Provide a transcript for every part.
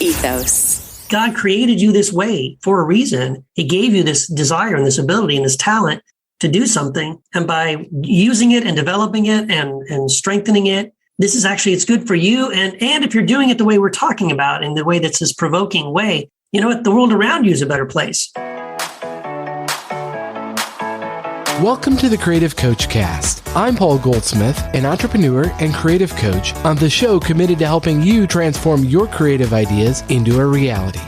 ethos. God created you this way for a reason. He gave you this desire and this ability and this talent to do something. And by using it and developing it and strengthening it, this is actually, it's good for you. And if you're doing it the way we're talking about, in the way that's this provoking way, you know what? The world around you is a better place. Welcome to the Creative Coach Cast. I'm Paul Goldsmith, an entrepreneur and creative coach on the show committed to helping you transform your creative ideas into a reality.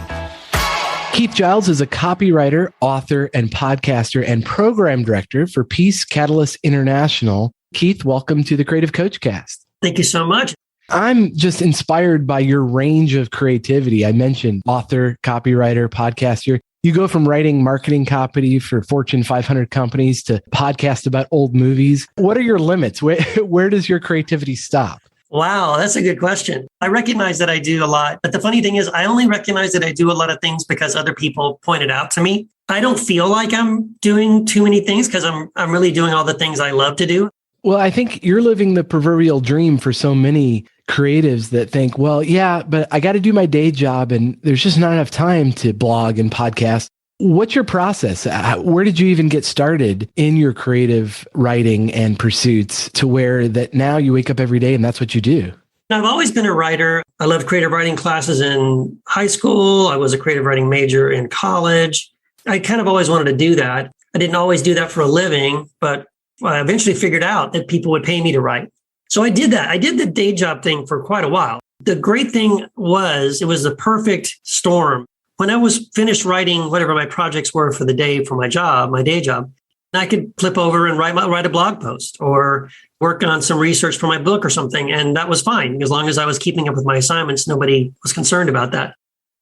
Keith Giles is a copywriter, author, and podcaster and program director for Peace Catalyst International. Keith, welcome to the Creative Coach Cast. Thank you so much. I'm just inspired by your range of creativity. I mentioned author, copywriter, podcaster. You go from writing marketing copy for Fortune 500 companies to podcast about old movies. What are your limits? Where does your creativity stop? Wow, that's a good question. I recognize that I do a lot. But the funny thing is, I only recognize that I do a lot of things because other people point it out to me. I don't feel like I'm doing too many things because I'm really doing all the things I love to do. Well, I think you're living the proverbial dream for so many creatives that think, well, yeah, but I got to do my day job and there's just not enough time to blog and podcast. What's your process? Where did you even get started in your creative writing and pursuits to where that now you wake up every day and that's what you do? I've always been a writer. I loved creative writing classes in high school. I was a creative writing major in college. I kind of always wanted to do that. I didn't always do that for a living, but I eventually figured out that people would pay me to write. So I did that. I did the day job thing for quite a while. The great thing was it was the perfect storm. When I was finished writing whatever my projects were for the day for my job, my day job, I could flip over and write a blog post or work on some research for my book or something. And that was fine. As long as I was keeping up with my assignments, nobody was concerned about that.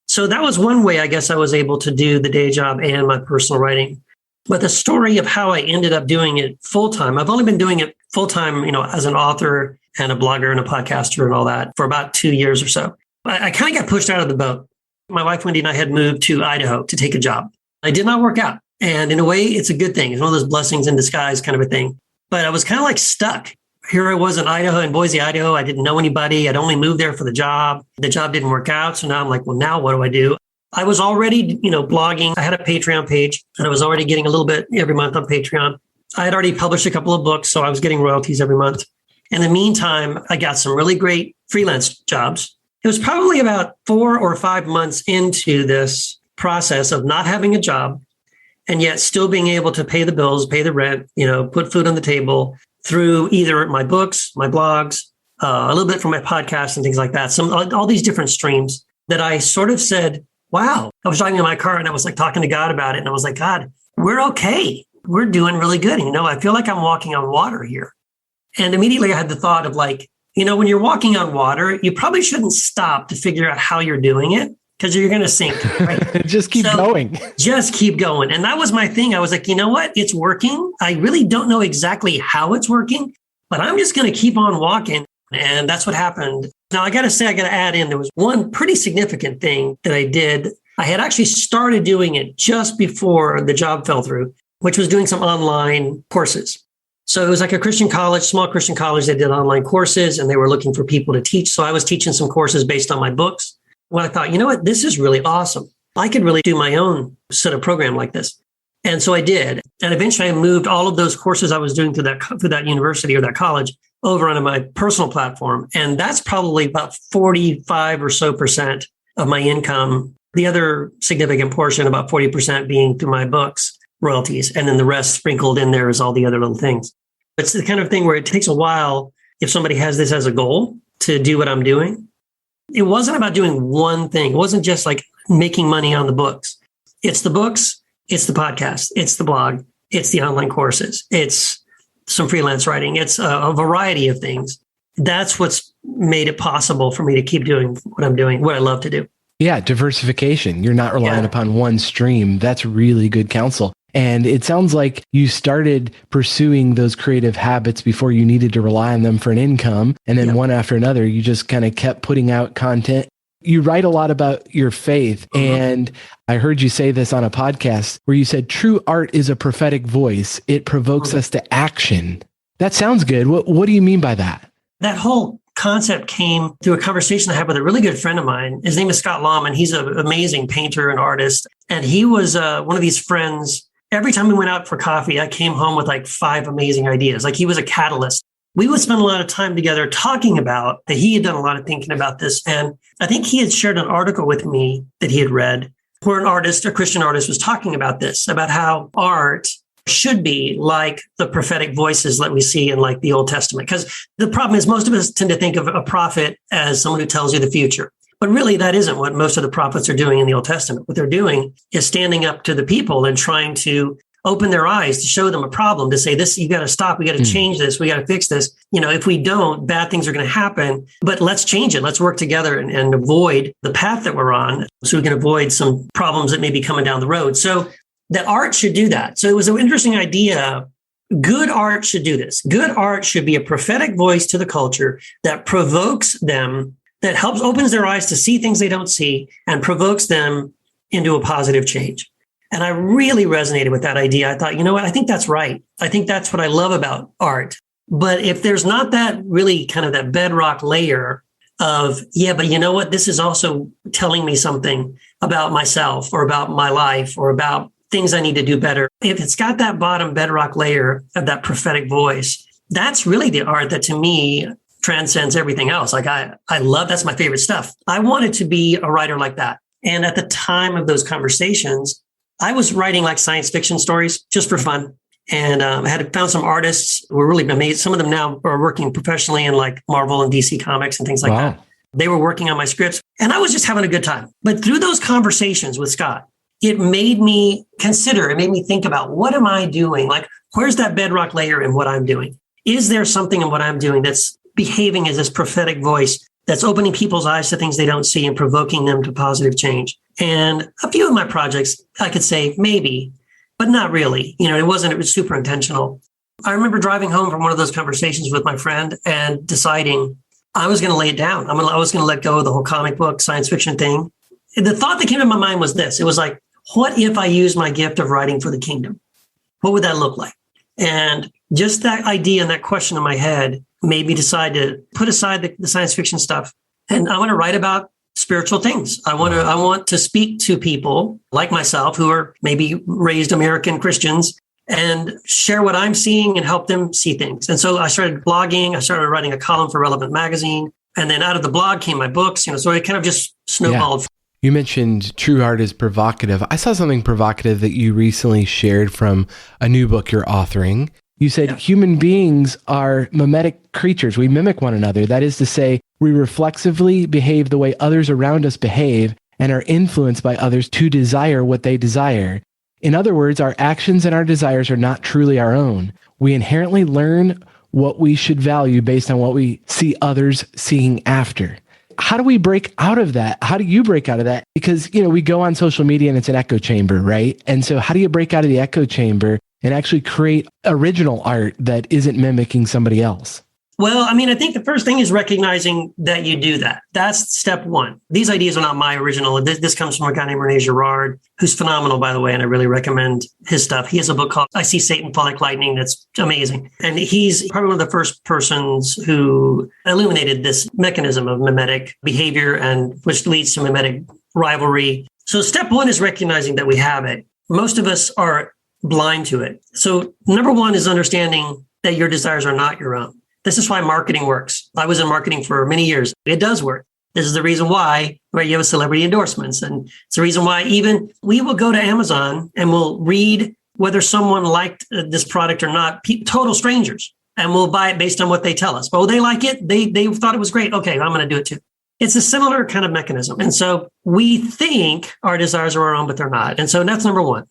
So that was one way I guess I was able to do the day job and my personal writing. But the story of how I ended up doing it full-time, I've only been doing it full-time, as an author and a blogger and a podcaster and all that for about 2 years or so. I kind of got pushed out of the boat. My wife, Wendy, and I had moved to Idaho to take a job. It did not work out. And in a way, it's a good thing. It's one of those blessings in disguise kind of a thing. But I was kind of like stuck. Here I was in Idaho, in Boise, Idaho. I didn't know anybody. I'd only moved there for the job. The job didn't work out. So now I'm like, well, now what do I do? I was already, blogging. I had a Patreon page and I was already getting a little bit every month on Patreon. I had already published a couple of books, so I was getting royalties every month. In the meantime, I got some really great freelance jobs. It was probably about 4 or 5 months into this process of not having a job and yet still being able to pay the bills, pay the rent, put food on the table through either my books, my blogs, a little bit from my podcast and things like that. All these different streams that I sort of said, wow. I was driving in my car and I was like talking to God about it. And I was like, God, we're okay. We're doing really good. I feel like I'm walking on water here. And immediately I had the thought of like, when you're walking on water, you probably shouldn't stop to figure out how you're doing it because you're going to sink. Right? Just keep going. Just keep going. And that was my thing. I was like, you know what? It's working. I really don't know exactly how it's working, but I'm just going to keep on walking. And that's what happened. Now, I got to add in, there was one pretty significant thing that I did. I had actually started doing it just before the job fell through, which was doing some online courses. So it was like a Christian college, small Christian college that did online courses, and they were looking for people to teach. So I was teaching some courses based on my books. Well, I thought, you know what? This is really awesome. I could really do my own set of program like this. And so I did. And eventually I moved all of those courses I was doing through that university or that college over onto my personal platform. And that's probably about 45 or so % of my income. The other significant portion, about 40% being through my books, royalties. And then the rest sprinkled in there is all the other little things. It's the kind of thing where it takes a while if somebody has this as a goal to do what I'm doing. It wasn't about doing one thing. It wasn't just like making money on the books. It's the books, it's the podcast, it's the blog, it's the online courses, it's some freelance writing. It's a variety of things. That's what's made it possible for me to keep doing what I'm doing, what I love to do. Yeah, diversification. You're not relying upon one stream. That's really good counsel. And it sounds like you started pursuing those creative habits before you needed to rely on them for an income. And then one after another, you just kind of kept putting out content. You write a lot about your faith. And I heard you say this on a podcast where you said, true art is a prophetic voice. It provokes us to action. That sounds good. What do you mean by that? That whole concept came through a conversation I had with a really good friend of mine. His name is Scott Lawman. He's an amazing painter and artist. And he was one of these friends. Every time we went out for coffee, I came home with like 5 amazing ideas. Like he was a catalyst. We would spend a lot of time together talking about that. He had done a lot of thinking about this. And I think he had shared an article with me that he had read where an artist, a Christian artist, was talking about this, about how art should be like the prophetic voices that we see in like the Old Testament. Because the problem is most of us tend to think of a prophet as someone who tells you the future. But really, that isn't what most of the prophets are doing in the Old Testament. What they're doing is standing up to the people and trying to open their eyes, to show them a problem, to say, this, you got to stop. We got to change this. We got to fix this. If we don't, bad things are going to happen. But let's change it. Let's work together and avoid the path that we're on so we can avoid some problems that may be coming down the road. So that art should do that. So it was an interesting idea. Good art should do this. Good art should be a prophetic voice to the culture that provokes them, that helps opens their eyes to see things they don't see and provokes them into a positive change. And I really resonated with that idea. I thought, you know what? I think that's right. I think that's what I love about art. But if there's not that really kind of that bedrock layer of, yeah, but you know what? This is also telling me something about myself or about my life or about things I need to do better. If it's got that bottom bedrock layer of that prophetic voice, that's really the art that to me transcends everything else. Like I love, that's my favorite stuff. I wanted to be a writer like that. And at the time of those conversations, I was writing like science fiction stories just for fun. And I had found some artists who were really amazing. Some of them now are working professionally in like Marvel and DC Comics and things like that. They were working on my scripts and I was just having a good time. But through those conversations with Scott, it made me consider, it made me think about what am I doing? Like, where's that bedrock layer in what I'm doing? Is there something in what I'm doing that's behaving as this prophetic voice that's opening people's eyes to things they don't see and provoking them to positive change? And a few of my projects, I could say maybe, but not really. It was super intentional. I remember driving home from one of those conversations with my friend and deciding I was going to lay it down. I was going to let go of the whole comic book science fiction thing. The thought that came to my mind was this. It was like, what if I use my gift of writing for the kingdom? What would that look like? And just that idea and that question in my head made me decide to put aside the science fiction stuff. And I want to write about spiritual things. I want to speak to people like myself who are maybe raised American Christians and share what I'm seeing and help them see things. And so I started blogging. I started writing a column for Relevant Magazine. And then out of the blog came my books, so it kind of just snowballed. Yeah. You mentioned true art is provocative. I saw something provocative that you recently shared from a new book you're authoring. You said human beings are mimetic creatures. We mimic one another. That is to say, we reflexively behave the way others around us behave and are influenced by others to desire what they desire. In other words, our actions and our desires are not truly our own. We inherently learn what we should value based on what we see others seeing after. How do we break out of that? How do you break out of that? Because, we go on social media and it's an echo chamber, right? And so how do you break out of the echo chamber and actually create original art that isn't mimicking somebody else? Well, I think the first thing is recognizing that you do that. That's step one. These ideas are not my original. This comes from a guy named Rene Girard, who's phenomenal, by the way, and I really recommend his stuff. He has a book called I See Satan Fall Like Lightning that's amazing. And he's probably one of the first persons who illuminated this mechanism of mimetic behavior and which leads to mimetic rivalry. So step one is recognizing that we have it. Most of us are blind to it. So number one is understanding that your desires are not your own. This is why marketing works. I was in marketing for many years. It does work. This is the reason why you have celebrity endorsements. And it's the reason why even we will go to Amazon and we'll read whether someone liked this product or not, total strangers, and we'll buy it based on what they tell us. Oh, they like it. They thought it was great. Okay, I'm going to do it too. It's a similar kind of mechanism. And so we think our desires are our own, but they're not. And so that's number one.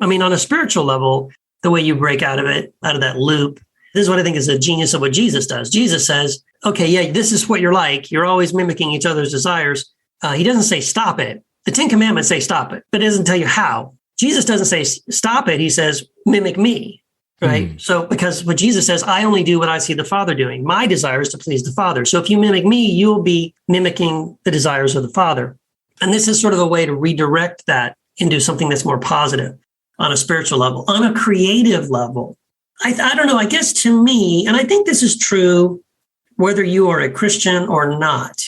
On a spiritual level, the way you break out of that loop, this is what I think is the genius of what Jesus does. Jesus says, okay, yeah, this is what you're like. You're always mimicking each other's desires. He doesn't say stop it. The 10 Commandments say stop it, but it doesn't tell you how. Jesus doesn't say stop it. He says mimic me, right? So because what Jesus says, I only do what I see the Father doing. My desire is to please the Father. So if you mimic me, you'll be mimicking the desires of the Father. And this is sort of a way to redirect that into something that's more positive on a spiritual level. On a creative level, I don't know, I guess to me, and I think this is true whether you are a Christian or not,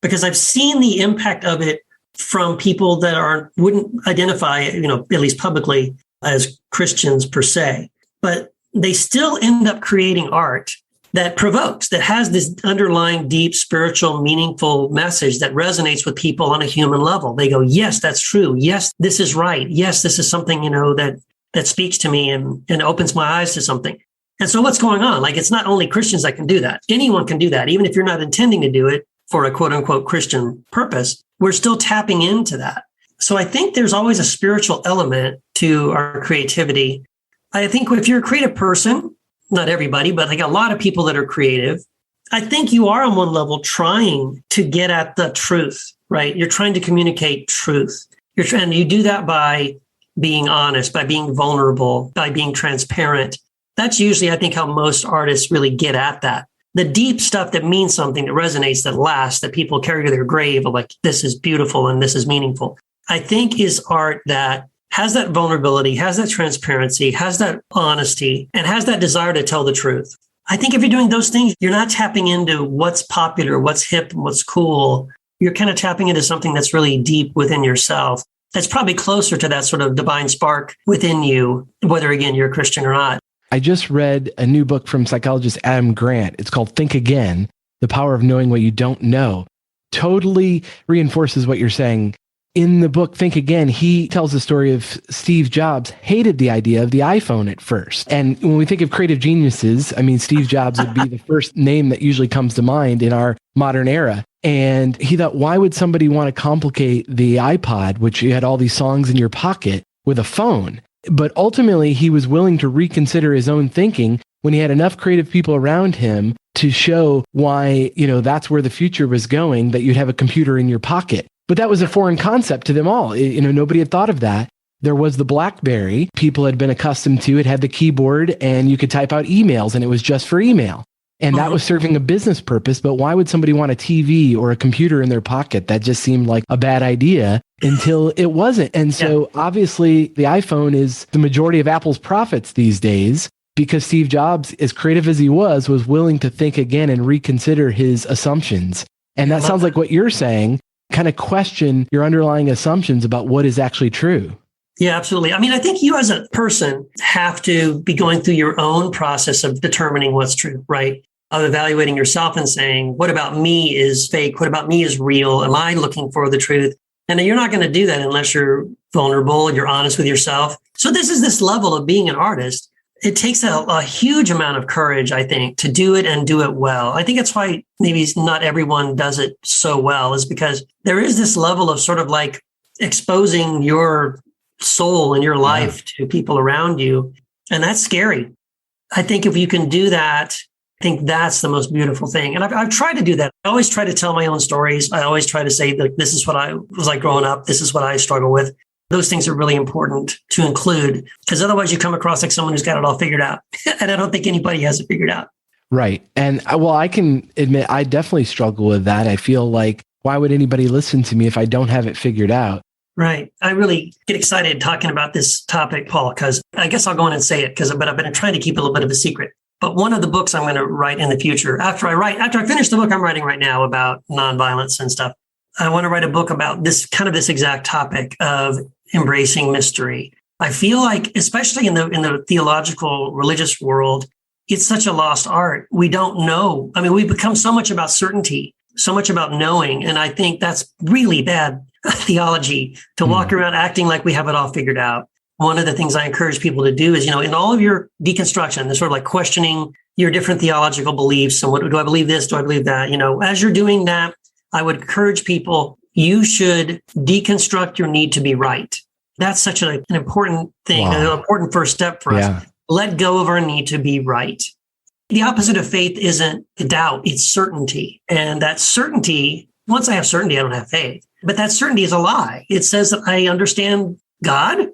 because I've seen the impact of it from people that wouldn't identify, at least publicly, as Christians per se, but they still end up creating art that provokes, that has this underlying deep spiritual, meaningful message that resonates with people on a human level. They go, yes, that's true. Yes, this is right. Yes, this is something, that speaks to me and opens my eyes to something. And so what's going on? Like, it's not only Christians that can do that. Anyone can do that. Even if you're not intending to do it for a quote unquote Christian purpose, we're still tapping into that. So I think there's always a spiritual element to our creativity. I think if you're a creative person, not everybody, but like a lot of people that are creative, I think you are on one level trying to get at the truth, right? You're trying to communicate truth. And you do that by being honest, by being vulnerable, by being transparent. That's usually, I think, how most artists really get at that. The deep stuff that means something, that resonates, that lasts, that people carry to their grave, of like, this is beautiful and this is meaningful, I think is art that has that vulnerability, has that transparency, has that honesty, and has that desire to tell the truth. I think if you're doing those things, you're not tapping into what's popular, what's hip, and what's cool. You're kind of tapping into something that's really deep within yourself. That's probably closer to that sort of divine spark within you, whether, again, you're a Christian or not. I just read a new book from psychologist Adam Grant. It's called Think Again, The Power of Knowing What You Don't Know. Totally reinforces what you're saying. In the book, Think Again, he tells the story of Steve Jobs hated the idea of the iPhone at first. And when we think of creative geniuses, I mean, Steve Jobs would be the first name that usually comes to mind in our modern era. And he thought, why would somebody want to complicate the iPod, which you had all these songs in your pocket, with a phone? But ultimately, he was willing to reconsider his own thinking when he had enough creative people around him to show why, that's where the future was going, that you'd have a computer in your pocket. But that was a foreign concept to them all. Nobody had thought of that. There was the BlackBerry. People had been accustomed to it, had the keyboard, and you could type out emails, and it was just for email. And that was serving a business purpose. But why would somebody want a TV or a computer in their pocket? That just seemed like a bad idea until it wasn't. And so obviously the iPhone is the majority of Apple's profits these days, because Steve Jobs, as creative as he was willing to think again and reconsider his assumptions. And that sounds like what you're saying. Kind of question your underlying assumptions about what is actually true. Yeah, absolutely. I mean, I think you as a person have to be going through your own process of determining what's true, right? Of evaluating yourself and saying, what about me is fake? What about me is real? Am I looking for the truth? And you're not going to do that unless you're vulnerable and you're honest with yourself. So this level of being an artist. It takes a huge amount of courage, I think, to do it and do it well. I think that's why maybe not everyone does it so well, is because there is this level of sort of like exposing your soul and your life to people around you. And that's scary. I think if you can do that, I think that's the most beautiful thing. And I've tried to do that. I always try to tell my own stories. I always try to say, like, this is what I was like growing up. This is what I struggle with. Those things are really important to include, because otherwise you come across like someone who's got it all figured out. And I don't think anybody has it figured out. Right. And I can admit, I definitely struggle with that. I feel like, why would anybody listen to me if I don't have it figured out? Right. I really get excited talking about this topic, Paul, because I guess I'll go in and say it, but I've been trying to keep it a little bit of a secret. But one of the books I'm going to write in the future, after I finish the book I'm writing right now about nonviolence and stuff, I want to write a book about this exact topic of embracing mystery. I feel like, especially in the theological religious world, it's such a lost art. We don't know. I mean, we've become so much about certainty, so much about knowing. And I think that's really bad theology, to walk around acting like we have it all figured out. One of the things I encourage people to do is, in all of your deconstruction, the sort of like questioning your different theological beliefs and what do I believe this? Do I believe that? As you're doing that, I would encourage people, you should deconstruct your need to be right. That's such an important thing, an important first step for us. Let go of our need to be right. The opposite of faith isn't doubt, it's certainty. And that certainty, once I have certainty, I don't have faith. But that certainty is a lie. It says that I understand God,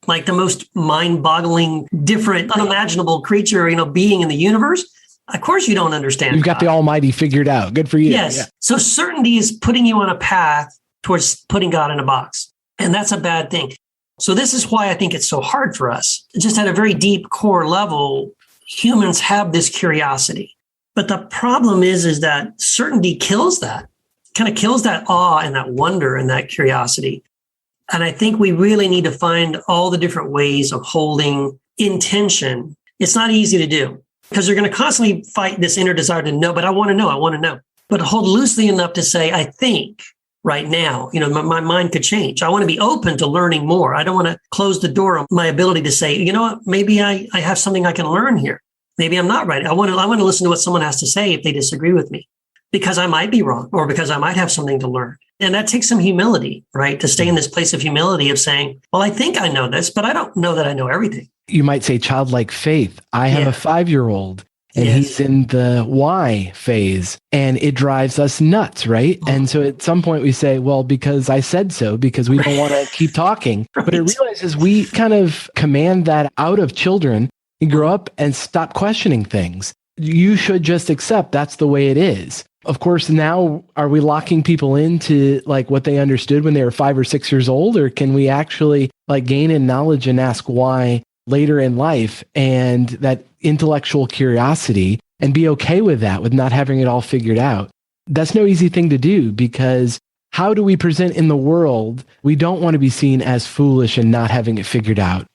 like the most mind-boggling, different, unimaginable creature, being in the universe. Of course you don't understand. You've got the Almighty figured out. Good for you. Yes. Yeah. So certainty is putting you on a path towards putting God in a box. And that's a bad thing. So this is why I think it's so hard for us. Just at a very deep core level, humans have this curiosity. But the problem is that certainty kills that, kind of kills that awe and that wonder and that curiosity. And I think we really need to find all the different ways of holding intention. It's not easy to do because you're going to constantly fight this inner desire to know, but I want to know, I want to know. But hold loosely enough to say, I think right now, my mind could change. I want to be open to learning more. I don't want to close the door on my ability to say, you know what, maybe I have something I can learn here. Maybe I'm not right. I want to listen to what someone has to say if they disagree with me, because I might be wrong or because I might have something to learn. And that takes some humility, right? To stay in this place of humility of saying, well, I think I know this, but I don't know that I know everything. You might say childlike faith. I have a 5-year-old and he's in the why phase and it drives us nuts, right? And so at some point we say, well, because I said so, because we don't want to keep talking. Right. But it realizes we kind of command that out of children and grow up and stop questioning things. You should just accept that's the way it is. Of course, now are we locking people into like what they understood when they were 5 or 6 years old, or can we actually like gain in knowledge and ask why later in life and that intellectual curiosity and be okay with that, with not having it all figured out? That's no easy thing to do because how do we present in the world? We don't want to be seen as foolish and not having it figured out.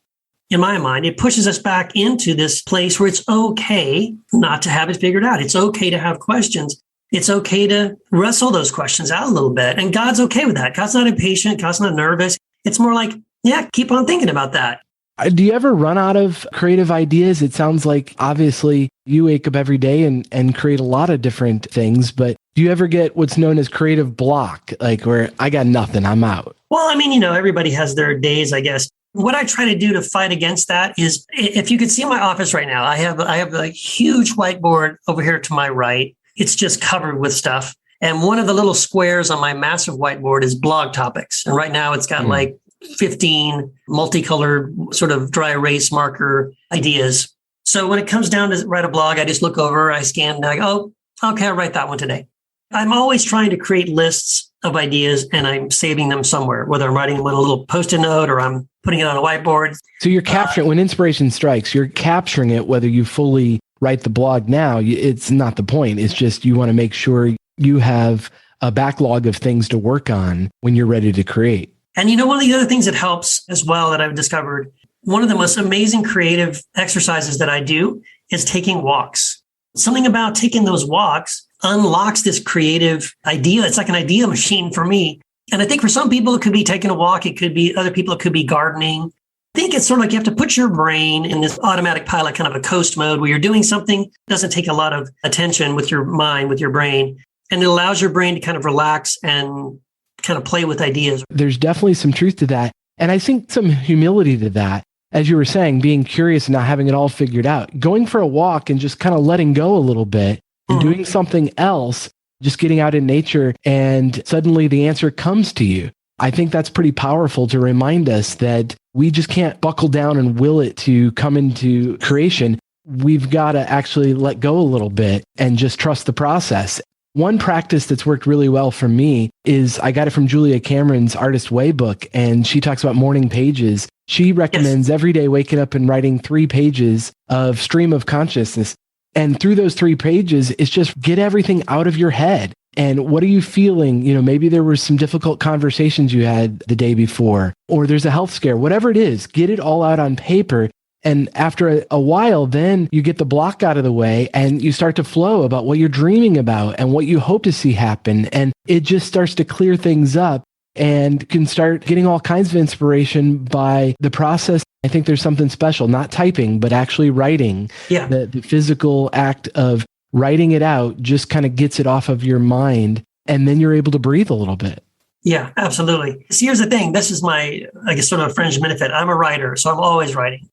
In my mind, it pushes us back into this place where it's okay not to have it figured out. It's okay to have questions. It's okay to wrestle those questions out a little bit. And God's okay with that. God's not impatient. God's not nervous. It's more like, yeah, keep on thinking about that. Do you ever run out of creative ideas? It sounds like obviously you wake up every day and create a lot of different things, but do you ever get what's known as creative block, like where I got nothing, I'm out? Well, I mean, everybody has their days, I guess. What I try to do to fight against that is, if you could see my office right now, I have a huge whiteboard over here to my right. It's just covered with stuff. And one of the little squares on my massive whiteboard is blog topics. And right now it's got like 15 multicolored sort of dry erase marker ideas. So when it comes down to write a blog, I just look over, I scan, and I go, oh, okay, I'll write that one today. I'm always trying to create lists of ideas and I'm saving them somewhere, whether I'm writing them on a little Post-it note or I'm putting it on a whiteboard. So you're capturing, when inspiration strikes, you're capturing it, whether you fully write the blog now, it's not the point. It's just you want to make sure you have a backlog of things to work on when you're ready to create. And one of the other things that helps as well that I've discovered, one of the most amazing creative exercises that I do is taking walks. Something about taking those walks unlocks this creative idea. It's like an idea machine for me. And I think for some people, it could be taking a walk. It could be other people, it could be gardening. I think it's sort of like you have to put your brain in this automatic pilot, kind of a coast mode where you're doing something that doesn't take a lot of attention with your mind, with your brain. And it allows your brain to kind of relax and kind of play with ideas. There's definitely some truth to that. And I think some humility to that. As you were saying, being curious and not having it all figured out, going for a walk and just kind of letting go a little bit and doing something else, just getting out in nature and suddenly the answer comes to you. I think that's pretty powerful to remind us that we just can't buckle down and will it to come into creation. We've got to actually let go a little bit and just trust the process. One practice that's worked really well for me is I got it from Julia Cameron's Artist Way book, and she talks about morning pages. She recommends every day waking up and writing 3 pages of stream of consciousness. And through those 3 pages, it's just get everything out of your head. And what are you feeling? Maybe there were some difficult conversations you had the day before, or there's a health scare, whatever it is, get it all out on paper. And after a while, then you get the block out of the way and you start to flow about what you're dreaming about and what you hope to see happen. And it just starts to clear things up and can start getting all kinds of inspiration by the process. I think there's something special, not typing, but actually writing. Yeah. The physical act of writing it out just kind of gets it off of your mind, and then you're able to breathe a little bit. Yeah, absolutely. See, here's the thing. This is my, I guess, sort of a fringe benefit. I'm a writer, so I'm always writing.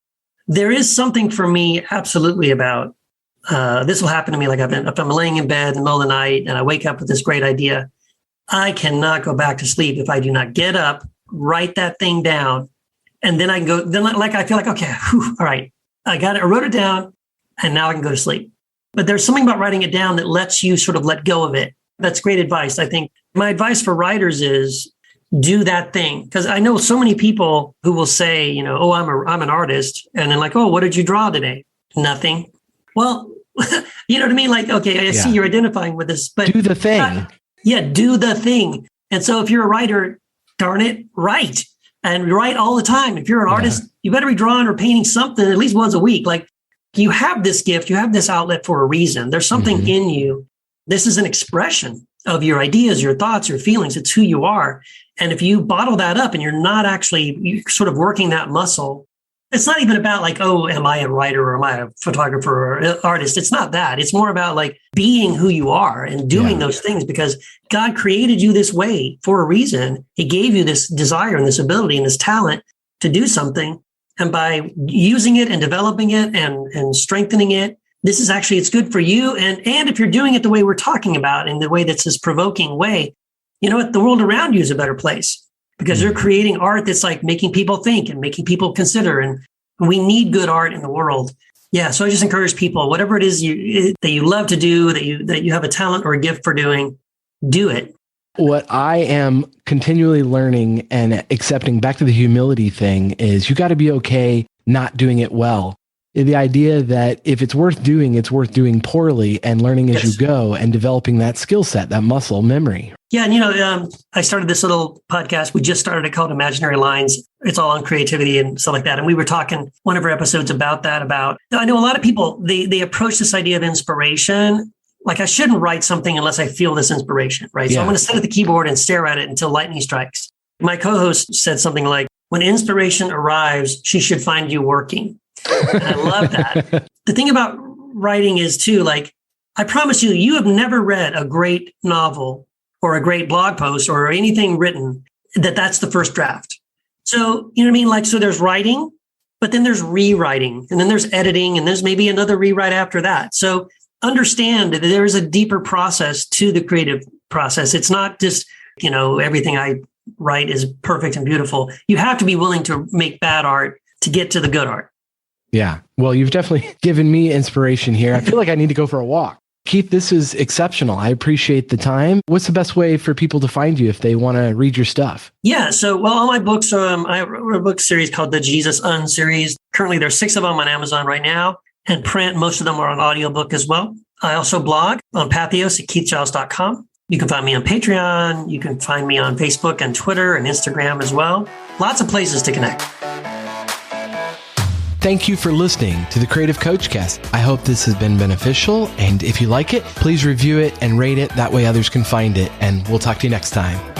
There is something for me absolutely about, this will happen to me, like if I'm laying in bed in the middle of the night and I wake up with this great idea, I cannot go back to sleep if I do not get up, write that thing down, and then I can go, then like I feel like, okay, whew, all right, I got it, I wrote it down, and now I can go to sleep. But there's something about writing it down that lets you sort of let go of it. That's great advice. I think my advice for writers is do that thing. Because I know so many people who will say, oh, I'm an artist. And then like, oh, what did you draw today? Nothing. Well, You know what I mean? Like, okay, I see you're identifying with this, but do the thing. Do the thing. And so if you're a writer, darn it, write. And write all the time. If you're an artist, you better be drawing or painting something at least once a week. Like, you have this gift, you have this outlet for a reason. There's something in you. This is an expression of your ideas, your thoughts, your feelings. It's who you are. And if you bottle that up and you're not actually you're sort of working that muscle, it's not even about like, oh, am I a writer or am I a photographer or an artist? It's not that. It's more about like being who you are and doing those things, because God created you this way for a reason. He gave you this desire and this ability and this talent to do something. And by using it and developing it and strengthening it, this is actually, it's good for you. And if you're doing it the way we're talking about, in the way that's this provoking way, you know what? The world around you is a better place, because you're creating art that's like making people think and making people consider. And we need good art in the world. Yeah. So I just encourage people, whatever it is that you love to do, that you have a talent or a gift for doing, do it. What I am continually learning and accepting, back to the humility thing, is you got to be okay not doing it well. The idea that if it's worth doing poorly, and learning as you go and developing that skill set, that muscle memory. Yeah. And, I started this little podcast. We just started it called Imaginary Lines. It's all on creativity and stuff like that. And we were talking one of our episodes about that, I know a lot of people, they approach this idea of inspiration. Like, I shouldn't write something unless I feel this inspiration, right? So I'm going to sit at the keyboard and stare at it until lightning strikes. My co-host said something like, when inspiration arrives, she should find you working. And I love that. The thing about writing is too, like, I promise you, you have never read a great novel or a great blog post or anything written that's the first draft. So, you know what I mean? Like, so there's writing, but then there's rewriting, and then there's editing, and there's maybe another rewrite after that. So understand that there is a deeper process to the creative process. It's not just, everything I write is perfect and beautiful. You have to be willing to make bad art to get to the good art. Yeah. Well, you've definitely given me inspiration here. I feel like I need to go for a walk. Keith, this is exceptional. I appreciate the time. What's the best way for people to find you if they want to read your stuff? Yeah. So, all my books, I wrote a book series called the Jesus series. Currently, there's 6 of them on Amazon right now, and print. Most of them are on audiobook as well. I also blog on Pathos at keithgiles.com. You can find me on Patreon. You can find me on Facebook and Twitter and Instagram as well. Lots of places to connect. Thank you for listening to the Creative Coach Cast. I hope this has been beneficial. And if you like it, please review it and rate it. That way others can find it. And we'll talk to you next time.